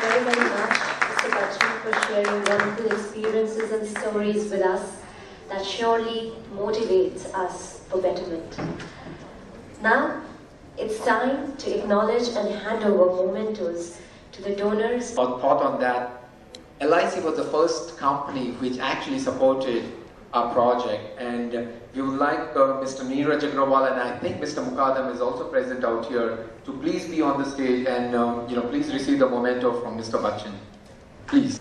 very, very much, Mr. Bachchan, for sharing wonderful experiences and stories with us that surely motivates us for betterment. Now, it's time to acknowledge and hand over mementos to the donors. A thought on that. LIC was the first company which actually supported our project, and we would like Mr. Neeraj Agrawal, and I think Mr. Mukadam is also present out here, to please be on the stage and please receive the memento from Mr. Bachchan. Please.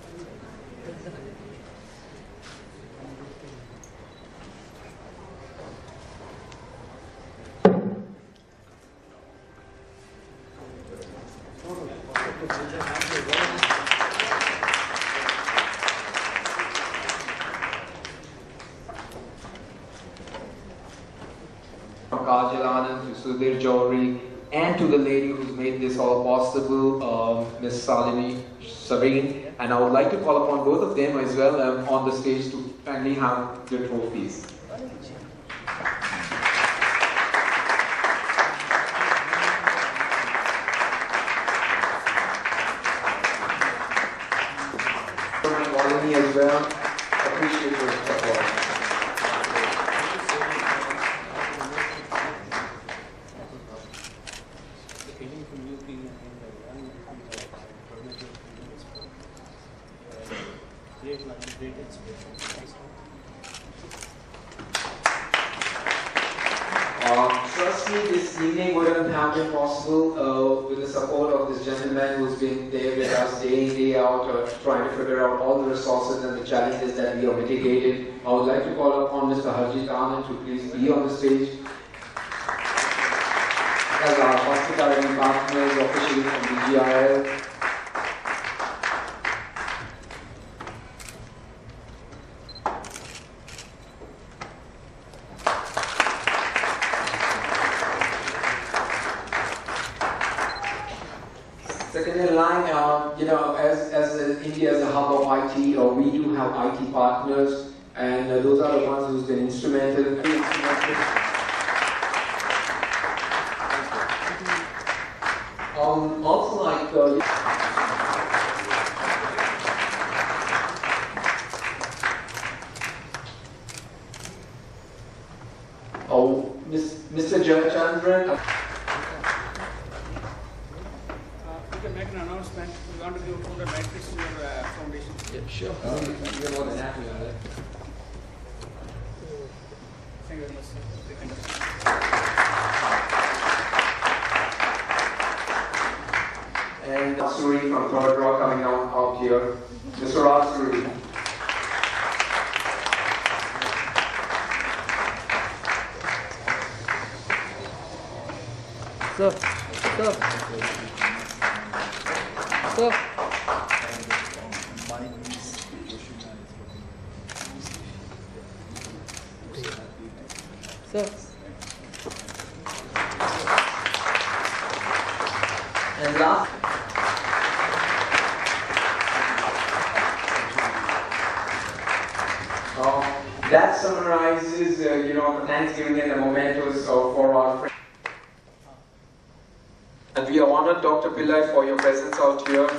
From Kajal Anand to Sudhir Jowhari, and to the lady who's made this all possible, Ms. Salini Sabeen, and I would like to call upon both of them as well on the stage to kindly have their trophies. Colony as well, appreciate your support. Trust me, this evening wouldn't have been possible with the support of this gentleman who's been there with us day in, day out, trying to figure out all the resources and the challenges that we have mitigated. I would like to call upon Mr. Harjit Anand to please be on the stage as our hospitality partners officially from DGIL. Second in line, as India is a hub of IT, we do have IT partners, and those are the ones who's been instrumental. Also, like Mr. Jayachandran. Make an announcement. We want to give food and nitrous to your foundation. Yeah, sure. We're more than happy on that. Thank you very much. And Suri from third row coming out here. Mr. Suri. Sir. Sir. Sir. And last. That summarizes, the Thanksgiving and the mementos for our friends. And we are honored, Dr. Pillai, for your presence out here.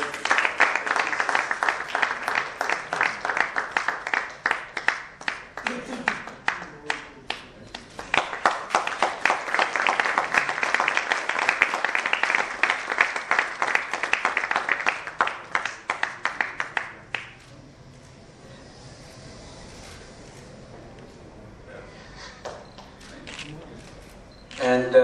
And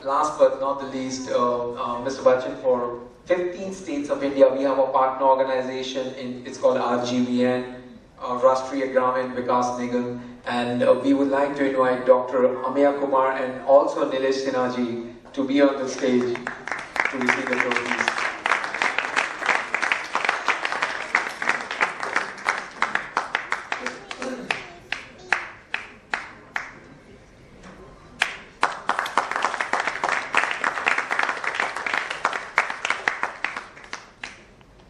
last but not the least, Mr. Bachchan, for 15 states of India, we have a partner organization, it's called RGVN, Rashtriya Gramin Vikas Nigam, and we would like to invite Dr. Amiya Kumar and also Nilesh Sinhaji to be on the stage to receive the trophies.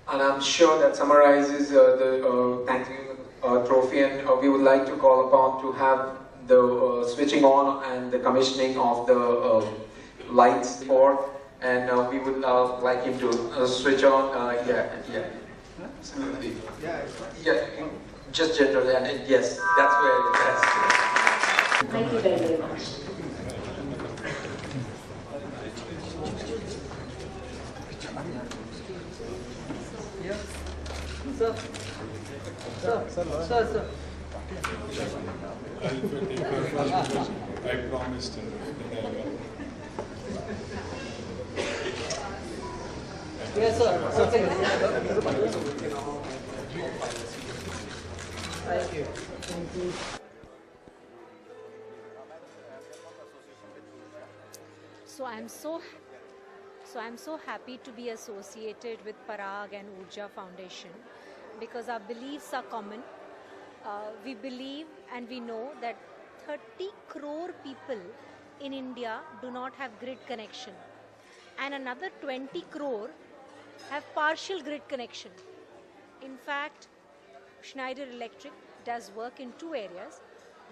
And I'm sure that summarizes the Thanksgiving trophy, and we would like to call upon to have the switching on and the commissioning of the lights for, and we would like him to switch on. Yeah, absolutely. Yeah, just generally, and yes, that's where it is. Thank you very, very much. Yeah. Sir. Sir. I promised him. Yes, sir. Thank you. So I'm so happy to be associated with Parag and Urja Foundation because our beliefs are common. We believe and we know that 30 crore people in India do not have grid connection, and another 20 crore have partial grid connection. In fact, Schneider Electric does work in two areas.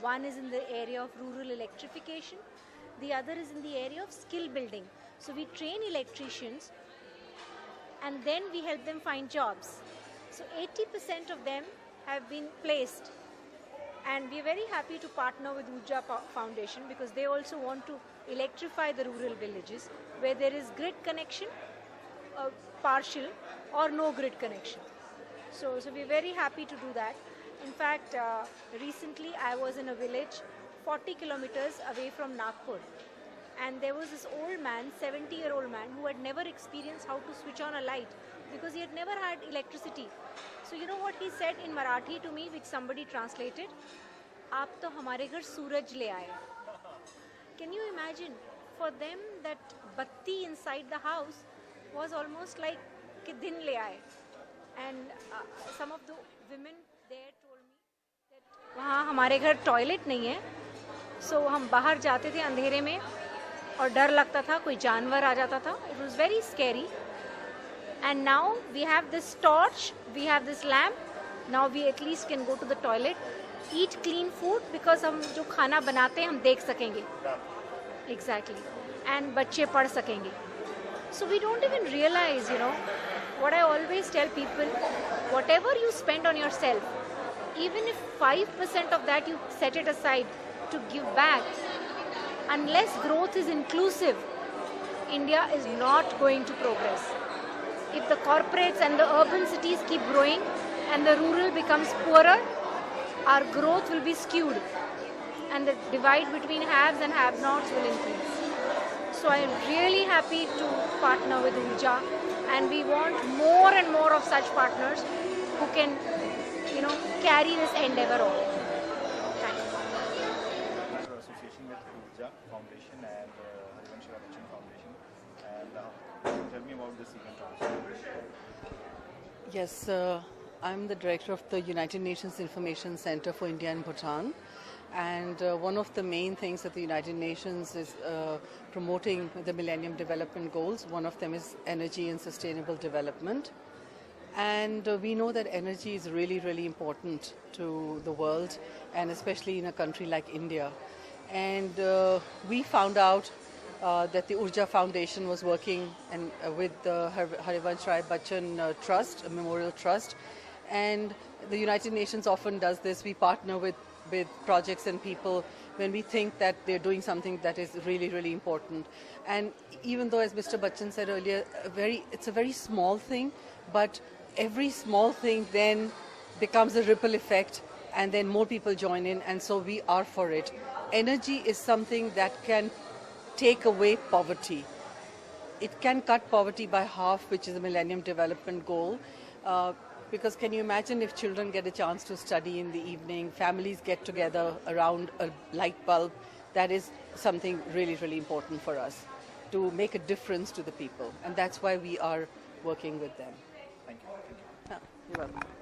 One is in the area of rural electrification, the other is in the area of skill building. So we train electricians and then we help them find jobs. So 80% of them have been placed, and we are very happy to partner with Urja Foundation because they also want to electrify the rural villages where there is grid connection, partial or no grid connection. So we're very happy to do that. In fact, recently I was in a village 40 kilometers away from Nagpur, and there was this old man, 70-year-old man, who had never experienced how to switch on a light because he had never had electricity. So you know what he said in Marathi to me, which somebody translated? "Aap to hamare ghar suraj le aaye." Can you imagine? For them, that batti inside the house was almost like ki din le aaye. And some of the women there told me that वहाँ हमारे घर toilet नहीं है, so हम बाहर जाते थे अंधेरे में और डर लगता था, कोई जानवर आ जाता था. It was very scary. And now we have this torch, we have this lamp. Now we at least can go to the toilet, eat clean food because हम जो खाना बनाते हैं हम देख सकेंगे. Exactly. And बच्चे पढ़ सकेंगे. So we don't even realize, what I always tell people, whatever you spend on yourself, even if 5% of that you set it aside to give back, unless growth is inclusive, India is not going to progress. If the corporates and the urban cities keep growing and the rural becomes poorer, our growth will be skewed and the divide between haves and have-nots will increase. So I am really happy to partner with Urja, and we want more and more of such partners who can, carry this endeavor on. Thanks. Our association with Urja Foundation and Harivansh Foundation, and tell me about this event also. Yes, I'm the director of the United Nations Information Center for India and Bhutan. And one of the main things that the United Nations is promoting the Millennium Development Goals. One of them is energy and sustainable development. And we know that energy is really, really important to the world, and especially in a country like India. And we found out that the Urja Foundation was working with the Harivansh Bachchan Trust, a memorial trust. And the United Nations often does this. We partner with projects and people when we think that they're doing something that is really, really important. And even though, as Mr. Bachchan said earlier, it's a very small thing, but every small thing then becomes a ripple effect, and then more people join in, and so we are for it. Energy is something that can take away poverty. It can cut poverty by half, which is the Millennium Development Goal. Because can you imagine if children get a chance to study in the evening, families get together around a light bulb? That is something really, really important for us, to make a difference to the people. And that's why we are working with them. Thank you. You're welcome.